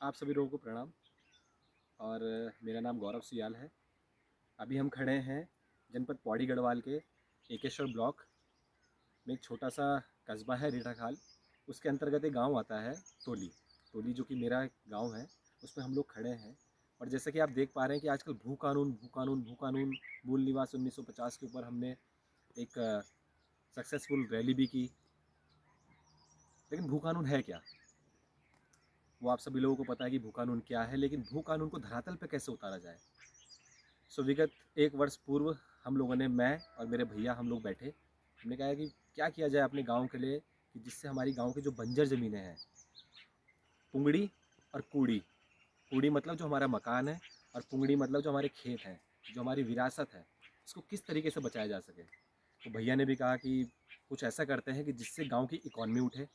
आप सभी लोगों को प्रणाम। और मेरा नाम गौरव सियाल है। अभी हम खड़े हैं जनपद पौड़ी गढ़वाल के एकेश्वर ब्लॉक में। एक छोटा सा कस्बा है रीठाखाल, उसके अंतर्गत एक गांव आता है तोली। तोली जो कि मेरा गांव है, उसमें हम लोग खड़े हैं। और जैसे कि आप देख पा रहे हैं कि आजकल भू कानून भू कानून भू कानून, मूल निवास 1950 के ऊपर हमने एक सक्सेसफुल रैली भी की। लेकिन भू कानून है क्या, वो आप सभी लोगों को पता है कि भू कानून क्या है, लेकिन भू कानून को धरातल पे कैसे उतारा जाए। विगत 1 वर्ष पूर्व हम लोगों ने, मैं और मेरे भैया, हम लोग बैठे। हमने कहा कि क्या किया जाए अपने गांव के लिए कि जिससे हमारी गांव की जो बंजर ज़मीनें हैं, पुंगड़ी और कूड़ी। कूड़ी मतलब जो हमारा मकान है, और पुंगड़ी मतलब जो हमारे खेत हैं, जो हमारी विरासत है, इसको किस तरीके से बचाया जा सके। तो भैया ने भी कहा कि कुछ ऐसा करते हैं कि जिससे गांव की इकॉनमी उठे।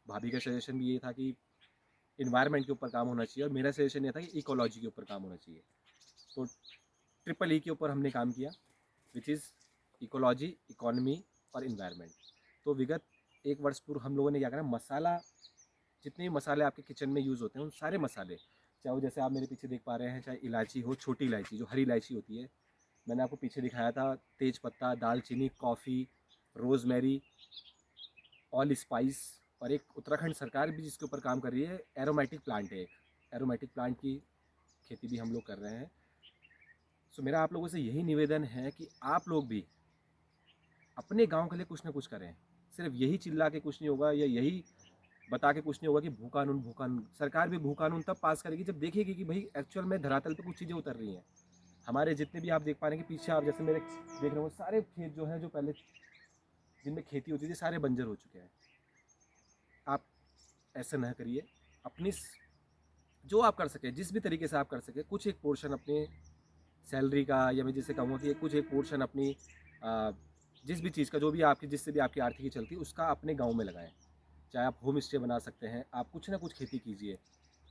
भाभी का सजेशन भी ये था कि इन्वायरमेंट के ऊपर काम होना चाहिए, और मेरा सजेशन ये था कि इकोलॉजी के ऊपर काम होना चाहिए। तो ट्रिपल ई के ऊपर हमने काम किया, विच इज़ इकोलॉजी, इकोनॉमी और इन्वायरमेंट। तो विगत 1 वर्ष पूर्व हम लोगों ने क्या करा, मसाला, जितने भी मसाले आपके किचन में यूज़ होते हैं, उन सारे मसाले, चाहे वो जैसे आप मेरे पीछे देख पा रहे हैं, चाहे इलायची हो, छोटी इलायची जो हरी इलायची होती है, मैंने आपको पीछे दिखाया था, तेज पत्ता, दालचीनी, कॉफ़ी, रोज़मेरी, ऑल स्पाइस, और एक उत्तराखंड सरकार भी जिसके ऊपर काम कर रही है, एरोमेटिक प्लांट है। एक एरोमेटिक प्लांट की खेती भी हम लोग कर रहे हैं। मेरा आप लोगों से यही निवेदन है कि आप लोग भी अपने गांव के लिए कुछ ना कुछ करें। सिर्फ यही चिल्ला के कुछ नहीं होगा, या यही बता के कुछ नहीं होगा कि भू कानून भू कानून। सरकार भी भू कानून तब पास करेगी जब देखेगी कि भाई एक्चुअल में धरातल पे कुछ चीज़ें उतर रही हैं। हमारे जितने भी आप देख पा रहे हैं कि पीछे आप जैसे मेरे देख रहे हो, सारे खेत जो हैं, जो पहले जिनमें खेती होती थी, सारे बंजर हो चुके हैं। आप ऐसा ना करिए। अपनी जो आप कर सके, जिस भी तरीके से आप कर सके, कुछ एक पोर्शन अपने सैलरी का, या मैं जिसे कहूँगा कि कुछ एक पोर्शन अपनी जिस भी चीज़ का, जो भी आपकी, जिससे भी आपकी आर्थिकी चलती है, उसका अपने गांव में लगाएं। चाहे आप होम स्टे बना सकते हैं, आप कुछ ना कुछ खेती कीजिए।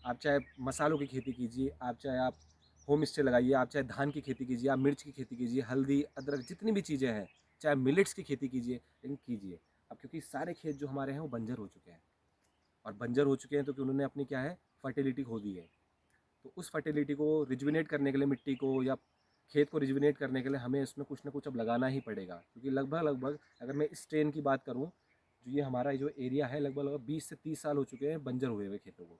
आप चाहे मसालों की खेती कीजिए, आप चाहे आप होम स्टे लगाइए, आप चाहे धान की खेती कीजिए, आप मिर्च की खेती कीजिए, हल्दी, अदरक, जितनी भी चीज़ें हैं, चाहे मिलेट्स की खेती कीजिए, लेकिन कीजिए। अब क्योंकि सारे खेत जो हमारे हैं वो बंजर हो चुके हैं, और बंजर हो चुके हैं तो कि उन्होंने अपनी क्या है, फर्टिलिटी खो दी है। तो उस फर्टिलिटी को रिजुविनेट करने के लिए, मिट्टी को या खेत को रिजुविनेट करने के लिए, हमें इसमें कुछ ना कुछ अब लगाना ही पड़ेगा। क्योंकि लगभग लगभग, अगर मैं इस ट्रेन की बात करूँ, जो ये हमारा जो एरिया है, लगभग लगभग 20 से 30 साल हो चुके हैं बंजर हुए हुए खेतों को।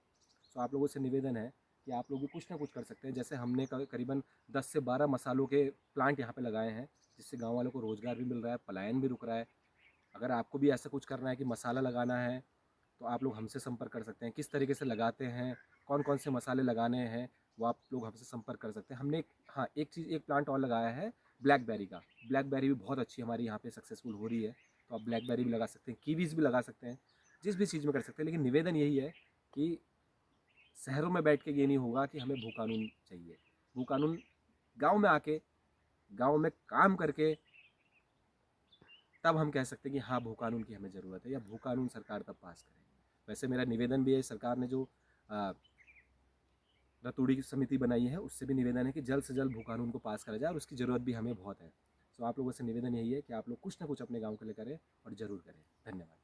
तो आप लोगों से निवेदन है कि आप लोग भी कुछ ना कुछ कर सकते हैं। जैसे हमने करीबन 10 से 12 मसालों के प्लांट यहाँ पे लगाए हैं, जिससे गाँव वालों को रोज़गार भी मिल रहा है, पलायन भी रुक रहा है। अगर आपको भी ऐसा कुछ करना है कि मसाला लगाना है, तो आप लोग हमसे संपर्क कर सकते हैं। किस तरीके से लगाते हैं, कौन कौन से मसाले लगाने हैं, वो आप लोग हमसे संपर्क कर सकते हैं। हमने हाँ, एक चीज़, एक प्लांट और लगाया है ब्लैकबेरी का। ब्लैकबेरी भी बहुत अच्छी हमारी यहाँ पे सक्सेसफुल हो रही है, तो आप ब्लैकबेरी भी लगा सकते हैं, कीवीज़ भी लगा सकते हैं, जिस भी चीज़ में कर सकते हैं। लेकिन निवेदन यही है कि शहरों में बैठ के ये नहीं होगा कि हमें भू कानून चाहिए। भू कानून गाँव में आके, गाँव में काम करके, तब हम कह सकते हैं कि हाँ, भू कानून की हमें ज़रूरत है, या भू कानून सरकार तब पास करे। वैसे मेरा निवेदन भी है, सरकार ने जो रतूड़ी की समिति बनाई है, उससे भी निवेदन है कि जल्द से जल्द भू कानून को पास करा जाए, और उसकी ज़रूरत भी हमें बहुत है। आप लोगों से निवेदन यही है कि आप लोग कुछ ना कुछ अपने गाँव के लिए करें, और ज़रूर करें। धन्यवाद।